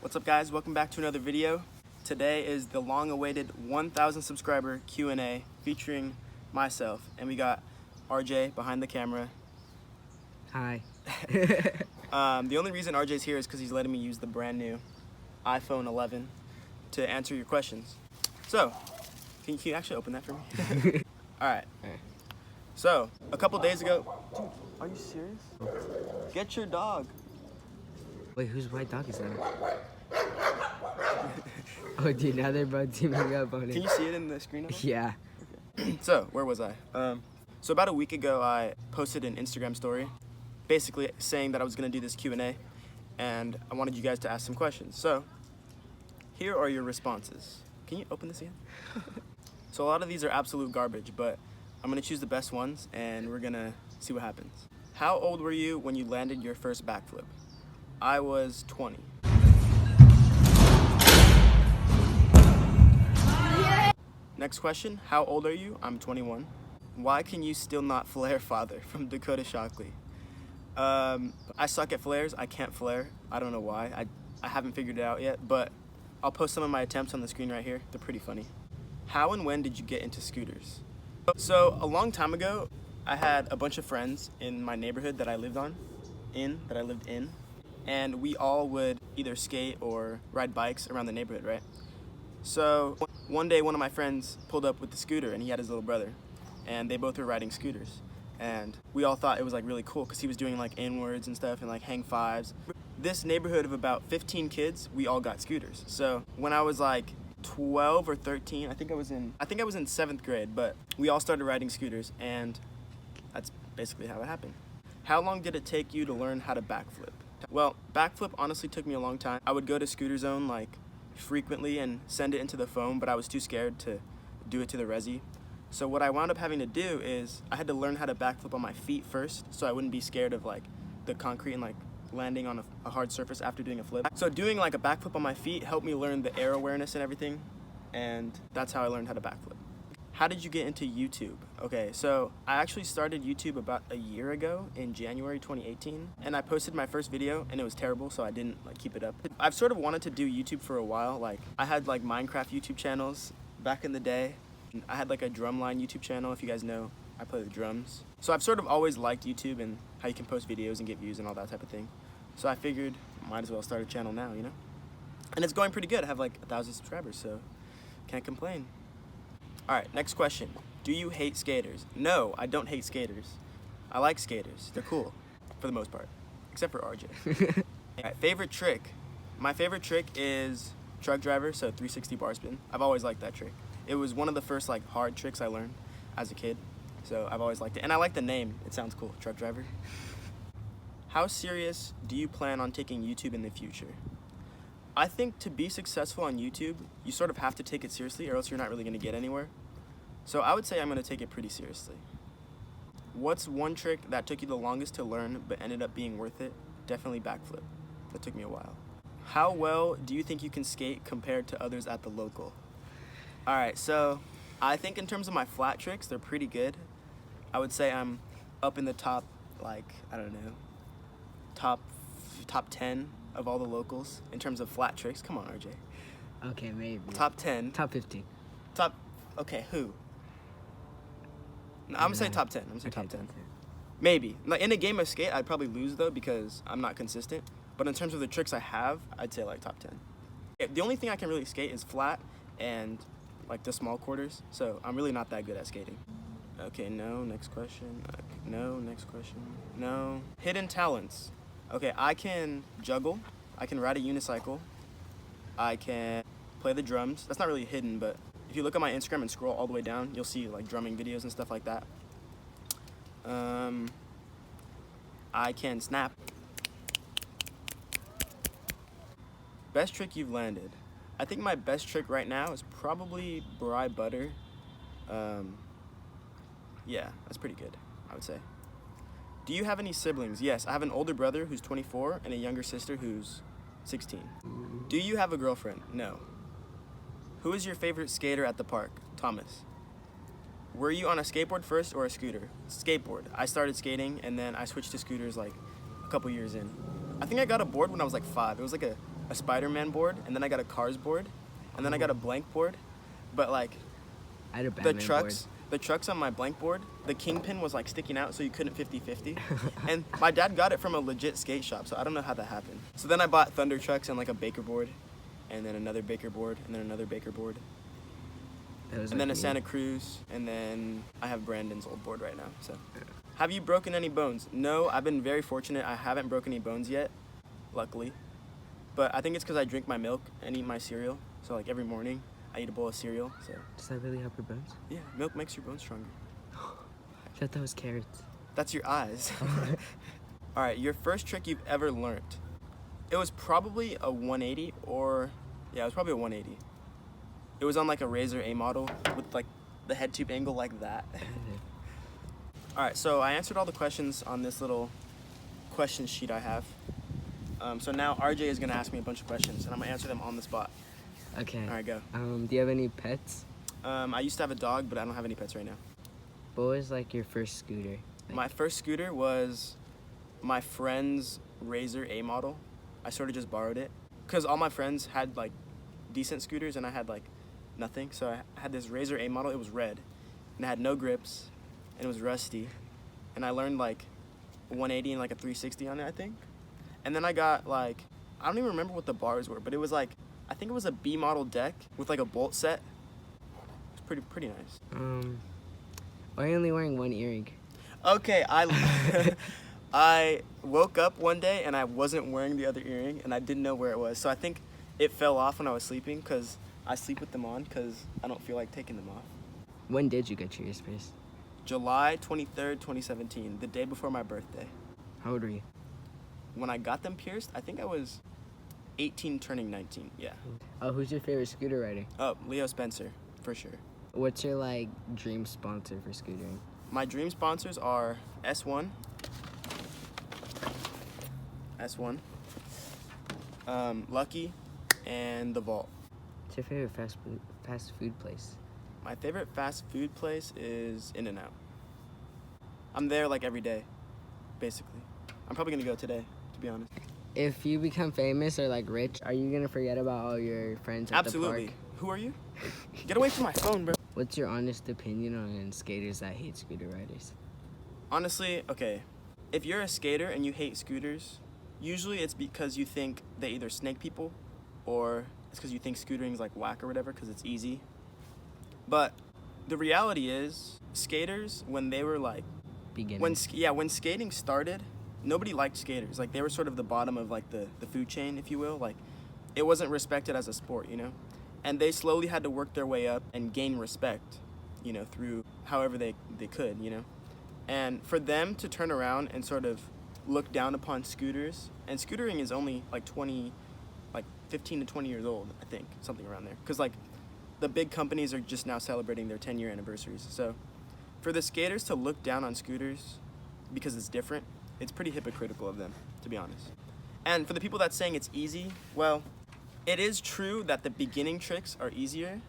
What's up guys, welcome back to another video. Today is the long-awaited 1,000 subscriber Q&A featuring myself, and we got RJ behind the camera. Hi. The only reason RJ's here is because he's letting me use the brand new iPhone 11 to answer your questions. So, can you actually open that for me? Alright. So, a couple days ago... Dude, are you serious? Get your dog. Wait, whose white dog is that? Oh, dude, now they're both teaming up on it. Can you see it in the screen? Yeah. Okay. So, where was I? So about a week ago, I posted an Instagram story, basically saying that I was going to do this Q&A, and I wanted you guys to ask some questions. So, here are your responses. Can you open this again? So a lot of these are absolute garbage, but I'm going to choose the best ones, and we're going to see what happens. How old were you when you landed your first backflip? I was 20. Next question, how old are you? I'm 21. Why can you still not flare, father? From Dakota Shockley. I suck at flares. I can't flare. I don't know why. I haven't figured it out yet, but I'll post some of my attempts on the screen right here. They're pretty funny. How and when did you get into scooters? So a long time ago, I had a bunch of friends in my neighborhood that I lived in, and we all would either skate or ride bikes around the neighborhood, right? So one day, one of my friends pulled up with the scooter, and he had his little brother, and they both were riding scooters. And we all thought it was like really cool because he was doing like inwards and stuff and like hang fives. This neighborhood of about 15 kids, we all got scooters. So when I was like 12 or 13, I think I was in 7th grade, but we all started riding scooters, and that's basically how it happened. How long did it take you to learn how to backflip? Well, backflip honestly took me a long time. I would go to Scooter Zone like frequently and send it into the foam, but I was too scared to do it to the resi. So what I wound up having to do is I had to learn how to backflip on my feet first, so I wouldn't be scared of like the concrete and like landing on a hard surface after doing a flip. So doing like a backflip on my feet helped me learn the air awareness and everything, and that's how I learned how to backflip. How did you get into YouTube? Okay, so I actually started YouTube about a year ago in January 2018, and I posted my first video and it was terrible, so I didn't like keep it up. I've sort of wanted to do YouTube for a while. Like I had like Minecraft YouTube channels back in the day. I had like a drumline YouTube channel, if you guys know, I play the drums. So I've sort of always liked YouTube and how you can post videos and get views and all that type of thing. So I figured might as well start a channel now, you know? And it's going pretty good. I have like 1,000 subscribers, so can't complain. All right, next question. Do you hate skaters? No, I don't hate skaters. I like skaters. They're cool, for the most part, except for RJ. All right, favorite trick. My favorite trick is truck driver, so 360 bar spin. I've always liked that trick. It was one of the first like hard tricks I learned as a kid, so I've always liked it. And I like the name. It sounds cool, truck driver. How serious do you plan on taking YouTube in the future? I think to be successful on YouTube, you sort of have to take it seriously or else you're not really going to get anywhere. So I would say I'm going to take it pretty seriously. What's one trick that took you the longest to learn but ended up being worth it? Definitely backflip. That took me a while. How well do you think you can skate compared to others at the local? Alright, so I think in terms of my flat tricks, they're pretty good. I would say I'm up in the top, like, I don't know, top 10 of all the locals in terms of flat tricks. Come on, RJ. Okay, maybe. Top 10. Top 15. Okay, who? No, I'm gonna say top 10. I'm gonna say Okay, top 10. Maybe. Like in a game of skate, I'd probably lose though because I'm not consistent. But in terms of the tricks I have, I'd say like top 10. The only thing I can really skate is flat and like the small quarters. So I'm really not that good at skating. Okay, no, next question. No, next question. No. Hidden talents. Okay, I can juggle. I can ride a unicycle. I can play the drums. That's not really hidden, but if you look at my Instagram and scroll all the way down, you'll see like drumming videos and stuff like that. I can snap. Best trick you've landed. I think my best trick right now is probably Bri Butter. Yeah, that's pretty good, I would say. Do you have any siblings? Yes, I have an older brother who's 24 and a younger sister who's 16. Do you have a girlfriend? No. Who is your favorite skater at the park? Thomas. Were you on a skateboard first or a scooter? Skateboard. I started skating and then I switched to scooters like a couple years in. I think I got a board when I was like 5. It was like a a Spider-Man board, and then I got a Cars board, and then I got a blank board. But like I had a the Batman trucks on my blank board, the kingpin was like sticking out, so you couldn't 50-50. And my dad got it from a legit skate shop, so I don't know how that happened. So then I bought Thunder trucks and like a Baker board, and then another Baker board, and then another Baker board, and then a Santa Cruz, and then I have Brandon's old board right now. So, have you broken any bones? No, I've been very fortunate. I haven't broken any bones yet, luckily. But I think it's because I drink my milk and eat my cereal. So like every morning, I eat a bowl of cereal. So Does that really help your bones? yeah, milk makes your bones stronger. I thought that was carrots. That's your eyes. All right, your first trick you've ever learned. It was probably a 180 or, yeah, it was probably a 180. It was on like a Razor A model with like the head tube angle like that. All right, so I answered all the questions on this little question sheet I have. So now RJ is gonna ask me a bunch of questions and I'm gonna answer them on the spot. Okay. All right, go. Do you have any pets? I used to have a dog, but I don't have any pets right now. What was like your first scooter? My first scooter was my friend's Razor A model. I sort of just borrowed it because all my friends had like decent scooters and I had like nothing. So I had this Razor A model. It was red and it had no grips and it was rusty. And I learned like 180 and like a 360 on it, I think. And then I got like, I don't even remember what the bars were, but it was like, I think it was a B model deck with like a bolt set. It's pretty nice. Why are you only wearing one earring? Okay, I woke up one day and I wasn't wearing the other earring and I didn't know where it was. So I think it fell off when I was sleeping because I sleep with them on because I don't feel like taking them off. When did you get your ears pierced? July 23rd, 2017, the day before my birthday. How old were you? When I got them pierced, I think I was 18 turning 19, yeah. Oh, who's your favorite scooter rider? Oh, Leo Spencer, for sure. What's your like dream sponsor for scootering? My dream sponsors are S1, Lucky, and The Vault. What's your favorite fast food place? My favorite fast food place is In-N-Out. I'm there like every day, basically. I'm probably gonna go today, to be honest. If you become famous or like rich, are you gonna forget about all your friends at Absolutely. the park? Who are you? Get away from my phone, bro. What's your honest opinion on skaters that hate scooter riders? Honestly, okay, if you're a skater and you hate scooters, usually it's because you think they either snake people or it's because you think scootering is like whack or whatever because it's easy. But the reality is, skaters, when they were like, Beginners. when skating started, nobody liked skaters. Like they were sort of the bottom of like the food chain, if you will. Like it wasn't respected as a sport, you know? And they slowly had to work their way up and gain respect, you know, through however they could, you know? And for them to turn around and sort of look down upon scooters, and scootering is only like 15 to 20 years old, I think, something around there. Because like the big companies are just now celebrating their 10-year anniversaries. So for the skaters to look down on scooters because it's different, it's pretty hypocritical of them, to be honest. And for the people that's saying it's easy, well, it is true that the beginning tricks are easier,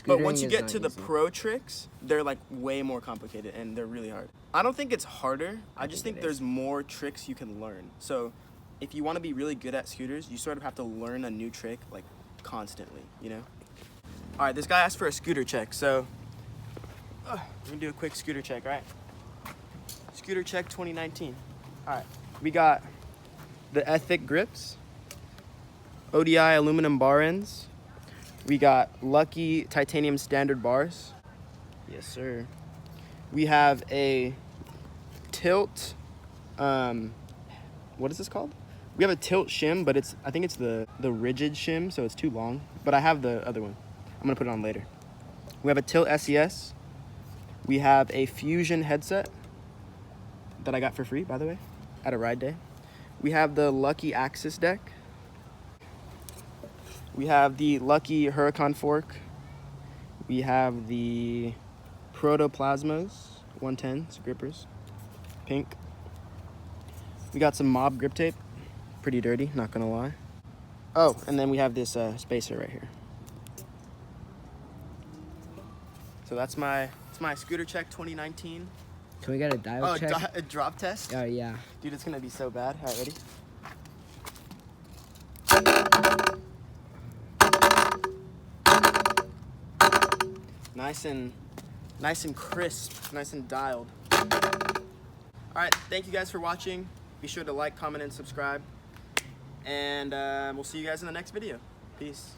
but once you get to the pro tricks, they're like way more complicated and they're really hard. I don't think it's harder. I just think there's more tricks you can learn. So if you want to be really good at scooters, you sort of have to learn a new trick like constantly, you know? All right, this guy asked for a scooter check, so we're gonna do a quick scooter check, all right? Scooter check 2019. All right, we got the Ethic grips, ODI aluminum bar ends. We got Lucky titanium standard bars. Yes, sir. We have a Tilt, what is this called? We have a Tilt shim, but I think it's the rigid shim, so it's too long. But I have the other one. I'm gonna put it on later. We have a Tilt SES. We have a Fusion headset that I got for free, by the way, at a ride day. We have the Lucky Axis deck. We have the Lucky Huracan fork. We have the Protoplasmas 110s grippers, pink. We got some Mob grip tape, pretty dirty, not gonna lie. Oh, and then we have this spacer right here. So that's my scooter check 2019. Can we get a dial check? A drop test? Oh, yeah. Dude, it's gonna be so bad. All right, ready? Nice and crisp, nice and dialed. All right, thank you guys for watching. Be sure to like, comment, and subscribe. And we'll see you guys in the next video. Peace.